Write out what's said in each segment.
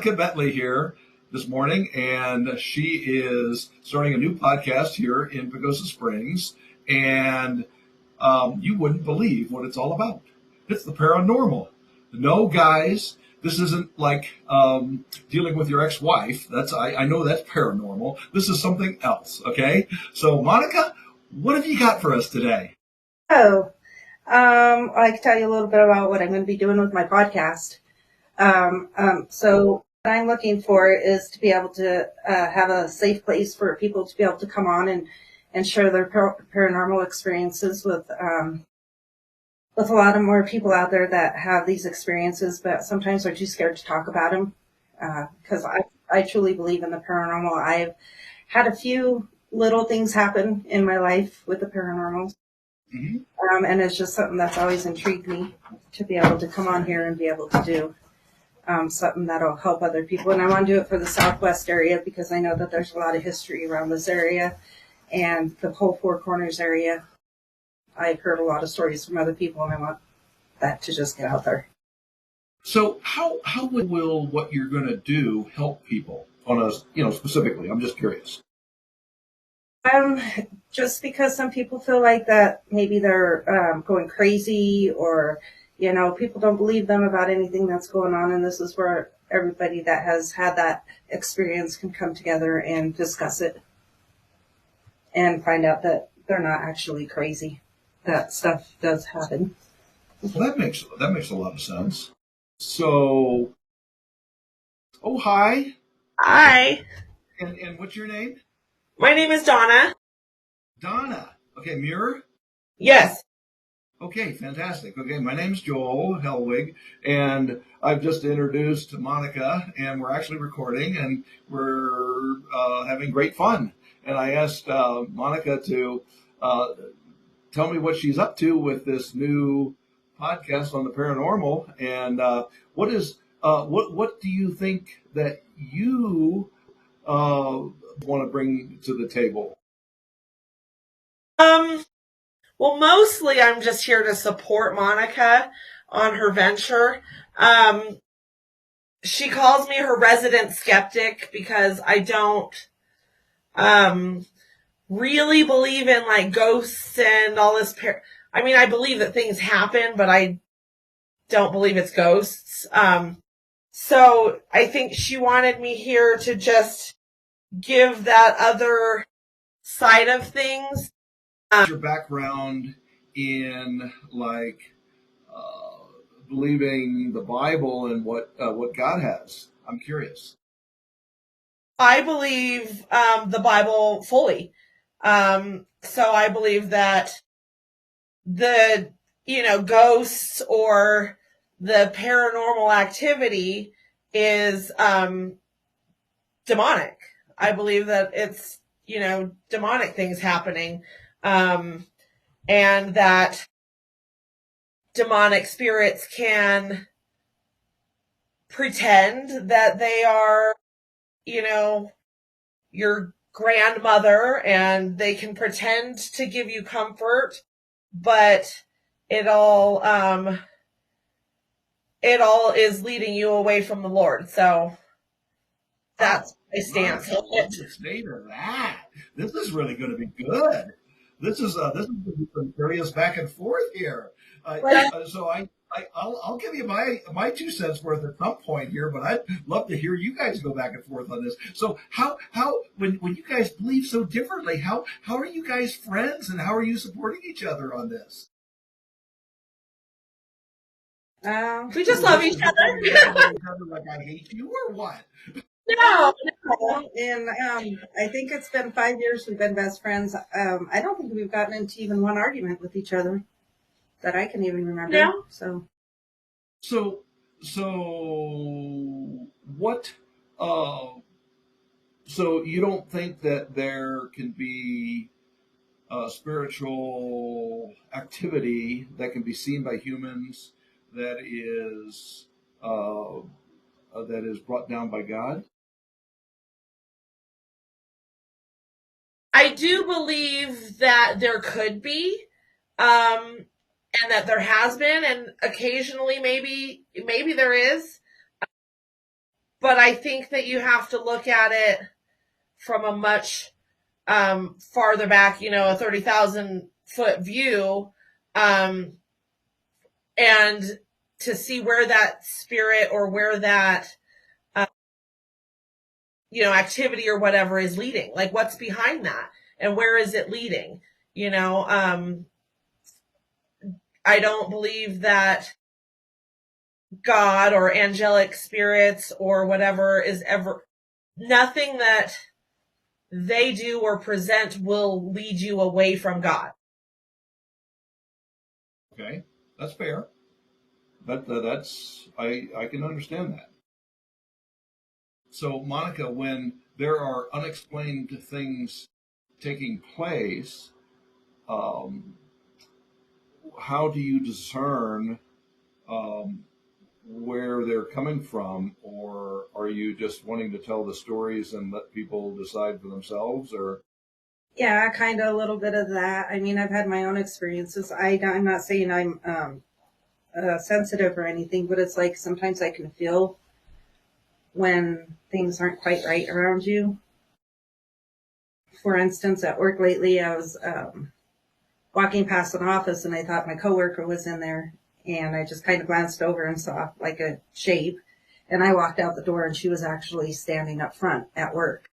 Bentley here this morning, and she is starting a new podcast here in Pagosa Springs, and you wouldn't believe what it's all about. It's the paranormal. No, guys, this isn't like dealing with your ex-wife. I know that's paranormal. This is something else, okay? So, Monica, what have you got for us today? I can tell you a little bit about what I'm going to be doing with my podcast. So what I'm looking for is to be able to have a safe place for people to be able to come on and share their paranormal experiences with a lot of more people out there that have these experiences, but sometimes are too scared to talk about them. Because I truly believe in the paranormal. I've had a few little things happen in my life with the paranormal. Mm-hmm. And it's just something that's always intrigued me to be able to come on here and be able to do something that'll help other people. And I want to do it for the Southwest area because I know that there's a lot of history around this area and the whole Four Corners area. I've heard a lot of stories from other people, and I want that to just get out there. So how will what you're going to do help people on a, specifically? I'm just curious. Just because some people feel like that maybe they're going crazy, or people don't believe them about anything that's going on, and this is where everybody that has had that experience can come together and discuss it and find out that they're not actually crazy. That stuff does happen. Well, that makes a lot of sense. So, hi. Hi. And what's your name? My name is Donna. Donna. Okay, Muir? Yes. Okay, fantastic. Okay, my name's Joel Helwig, and I've just introduced Monica, and we're actually recording, and we're having great fun. And I asked Monica to tell me what she's up to with this new podcast on the paranormal, and what do you think that you want to bring to the table? Well, mostly I'm just here to support Monica on her venture. She calls me her resident skeptic because I don't really believe in like ghosts and all this. I believe that things happen, but I don't believe it's ghosts. So I think she wanted me here to just give that other side of things. Your background in believing the Bible and what God has. I'm curious. I believe the Bible fully. So I believe that the ghosts or the paranormal activity is demonic. I believe that it's demonic things happening. And that demonic spirits can pretend that they are, your grandmother, and they can pretend to give you comfort, but it all is leading you away from the Lord. So that's my stance. I love the state of that. This is really going to be good. This is going to carry us back and forth here. So I'll give you my 2 cents worth at some point here, but I'd love to hear you guys go back and forth on this. So how when you guys believe so differently, how are you guys friends, and how are you supporting each other on this? We just love each other. Like I hate you or what? No. And I think it's been 5 years we've been best friends. I don't think we've gotten into even one argument with each other that I can even remember. No. So what? So you don't think that there can be spiritual activity that can be seen by humans that is brought down by God? I do believe that there could be, and that there has been, and occasionally maybe there is. But I think that you have to look at it from a much farther back, a 30,000-foot view, and to see where that spirit or where that, activity or whatever is leading. Like, what's behind that and where is it leading? I don't believe that God or angelic spirits or whatever is ever, nothing that they do or present will lead you away from God. Okay, that's fair. That's I can understand that. So, Monica, when there are unexplained things taking place, how do you discern where they're coming from, or are you just wanting to tell the stories and let people decide for themselves, or? Yeah, kind of a little bit of that. I mean, I've had my own experiences. I'm not saying I'm sensitive or anything, but it's like sometimes I can feel when things aren't quite right around you. For instance, at work lately, I was walking past an office and I thought my coworker was in there, and I just kind of glanced over and saw like a shape, and I walked out the door and she was actually standing up front at work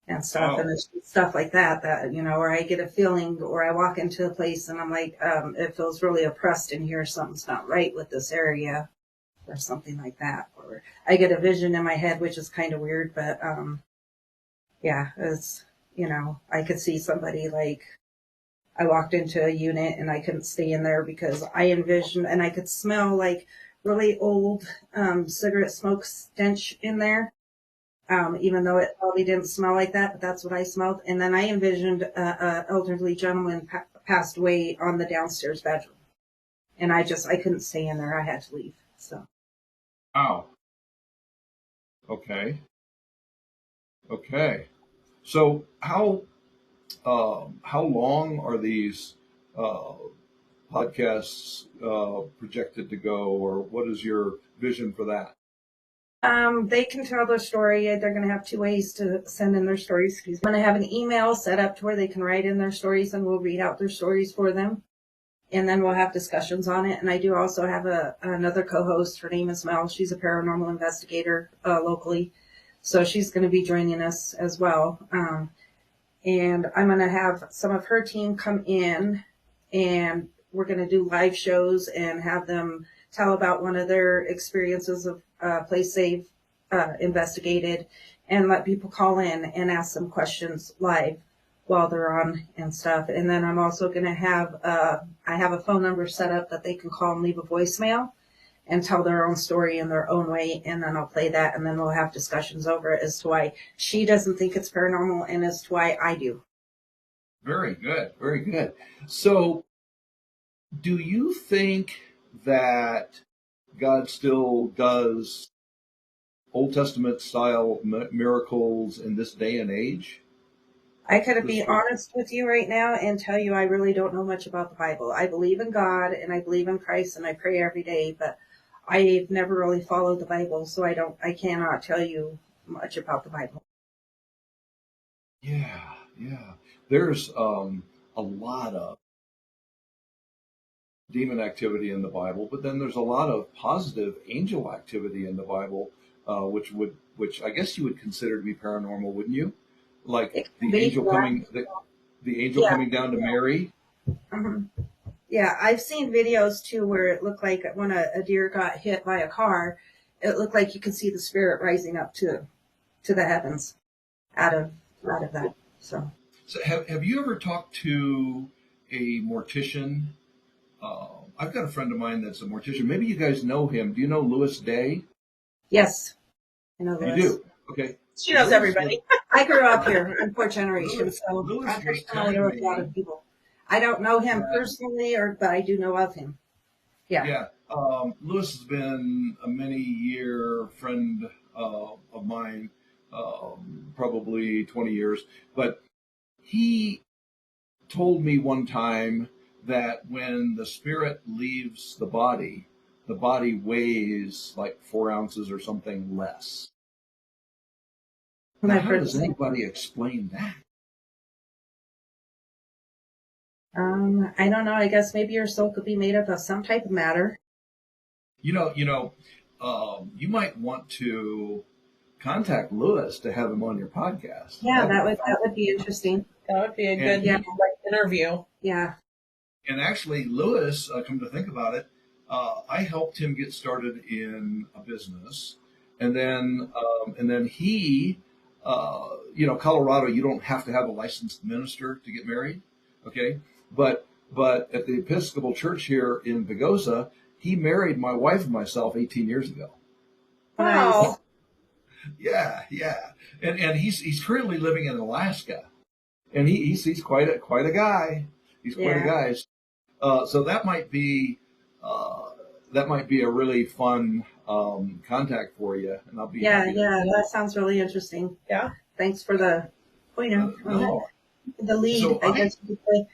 and stuff. Oh. And it's stuff like that, or I get a feeling, or I walk into a place and I'm like, it feels really oppressed in here. Something's not right with this area or something like that. Or I get a vision in my head, which is kind of weird, but yeah, it's, I could see somebody, like, I walked into a unit and I couldn't stay in there because I envisioned, and I could smell like really old cigarette smoke stench in there. Even though it probably didn't smell like that, but that's what I smelled. And then I envisioned an elderly gentleman passed away on the downstairs bedroom. And I couldn't stay in there. I had to leave. So. Wow. Okay. So how long are these podcasts projected to go, or what is your vision for that? They can tell their story. They're going to have 2 ways to send in their stories. I'm going to have an email set up to where they can write in their stories, and we'll read out their stories for them. And then we'll have discussions on it. And I do also have another co-host. Her name is Mel. She's a paranormal investigator locally. So she's going to be joining us as well. And I'm going to have some of her team come in, and we're going to do live shows and have them tell about one of their experiences of place they've investigated, and let people call in and ask them questions live while they're on and stuff. And then I'm also going to have, I have a phone number set up that they can call and leave a voicemail and tell their own story in their own way. And then I'll play that, and then we'll have discussions over it as to why she doesn't think it's paranormal and as to why I do. Very good. Very good. So do you think that God still does Old Testament style miracles in this day and age? I could be honest with you right now and tell you I really don't know much about the Bible. I believe in God and I believe in Christ and I pray every day, but I've never really followed the Bible, so I cannot tell you much about the Bible. Yeah. There's a lot of demon activity in the Bible, but then there's a lot of positive angel activity in the Bible, which I guess you would consider to be paranormal, wouldn't you? Like the angel coming down to Mary. Mm-hmm. Yeah, I've seen videos too where it looked like when a deer got hit by a car, it looked like you could see the spirit rising up to the heavens out of that. So have you ever talked to a mortician? I've got a friend of mine that's a mortician. Maybe you guys know him. Do you know Louis Day? Yes, I know Louis. You do? Okay. She knows everybody. I grew up here in fourth generation, so I'm familiar with a lot of people. I don't know him personally, but I do know of him. Yeah. Yeah. Louis has been a many-year friend of mine, probably 20 years. But he told me one time that when the spirit leaves the body, the body weighs like 4 ounces or something less. And Now, I've how heard does anybody explain that? I don't know. I guess maybe your soul could be made up of some type of matter. You might want to contact Lewis to have him on your podcast. Yeah, that would be interesting. That would be a good interview. Yeah. And actually, Lewis, come to think about it, I helped him get started in a business, and then he, Colorado, you don't have to have a licensed minister to get married, okay? But at the Episcopal Church here in Vigosa, he married my wife and myself 18 years ago. Wow. Yeah. And he's currently living in Alaska, and he's quite a guy. He's quite a guy. So that might be a really fun contact for you, and I'll be happy to. That sounds really interesting. Yeah. Thanks for the the lead. So I guess you could say.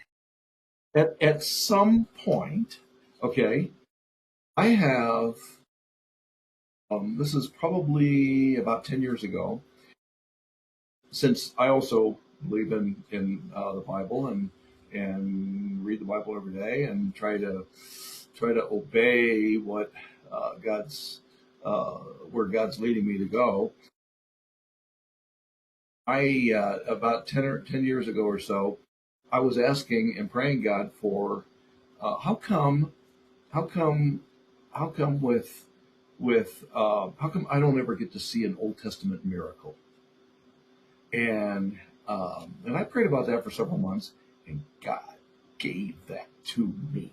At some point, okay, I have. This is probably about 10 years ago. Since I also believe in the Bible and read the Bible every day and try to obey what where God's leading me to go. I about 10 years ago or so, I was asking and praying God for how come I don't ever get to see an Old Testament miracle? And I prayed about that for several months, and God gave that to me.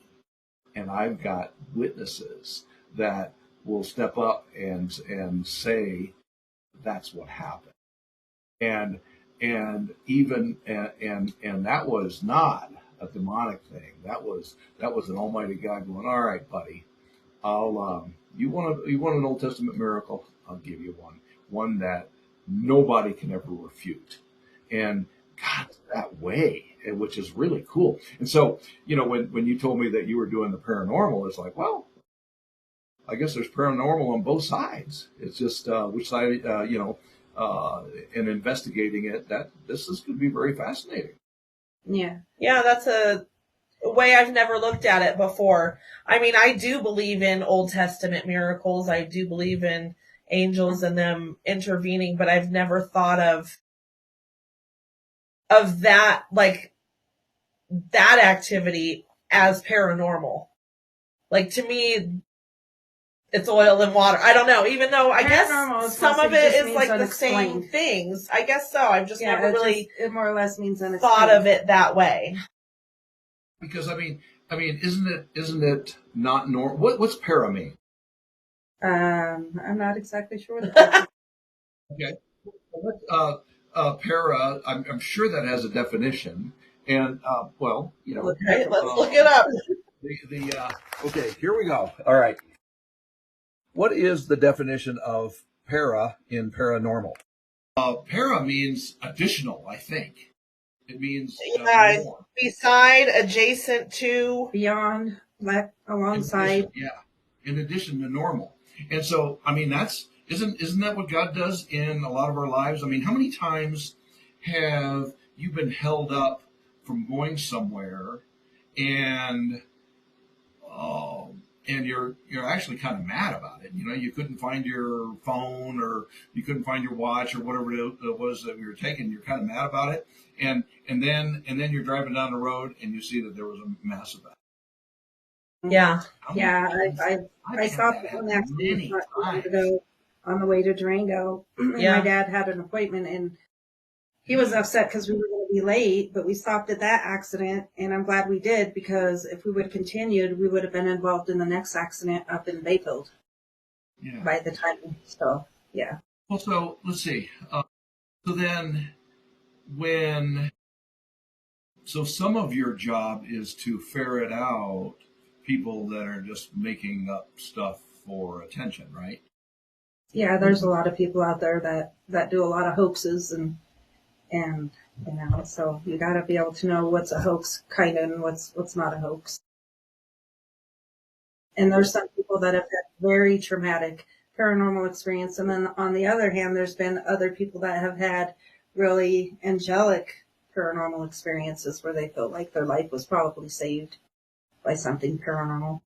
And I've got witnesses that will step up and say that's what happened. And that was not a demonic thing. That was an Almighty God going, all right, buddy, you want an Old Testament miracle? I'll give you one that nobody can ever refute. And God's that way, which is really cool. And so, when you told me that you were doing the paranormal, it's like, well, I guess there's paranormal on both sides. It's just which side, and investigating it, that this is going to be very fascinating. Yeah. Yeah, that's a way I've never looked at it before. I mean, I do believe in Old Testament miracles. I do believe in angels and them intervening, but I've never thought of that, like that activity as paranormal. Like, to me, it's oil and water. I don't know, even though I guess some of it is like the same things. I guess so. I've just never really it more or less means thought of it that way. Because I mean, isn't it not normal? What's para mean? I'm not exactly sure. Okay. Para, I'm sure that has a definition, and Okay, let's look it up. Okay, here we go. All right. What is the definition of para in paranormal? Para means additional, I think. It means more. Beside, adjacent to, beyond, alongside. In addition to normal. And so, I mean, isn't that what God does in a lot of our lives? I mean, how many times have you been held up from going somewhere and you're actually kind of mad about it? You couldn't find your phone, or you couldn't find your watch, or whatever it was that you were taking. You're kind of mad about it, and then you're driving down the road and you see that there was a massive accident. Yeah. I stopped at one accident not long ago on the way to Durango. My dad had an appointment, and he was upset because we were going to be late, but we stopped at that accident, and I'm glad we did, because if we would have continued, we would have been involved in the next accident up in Bayfield by the time. So, yeah. Well, so let's see. So then so some of your job is to ferret out people that are just making up stuff for attention, right? Yeah, there's a lot of people out there that do a lot of hoaxes and so you got to be able to know what's a hoax kind of and what's not a hoax. And there's some people that have had very traumatic paranormal experience. And then on the other hand, there's been other people that have had really angelic paranormal experiences where they felt like their life was probably saved by something paranormal.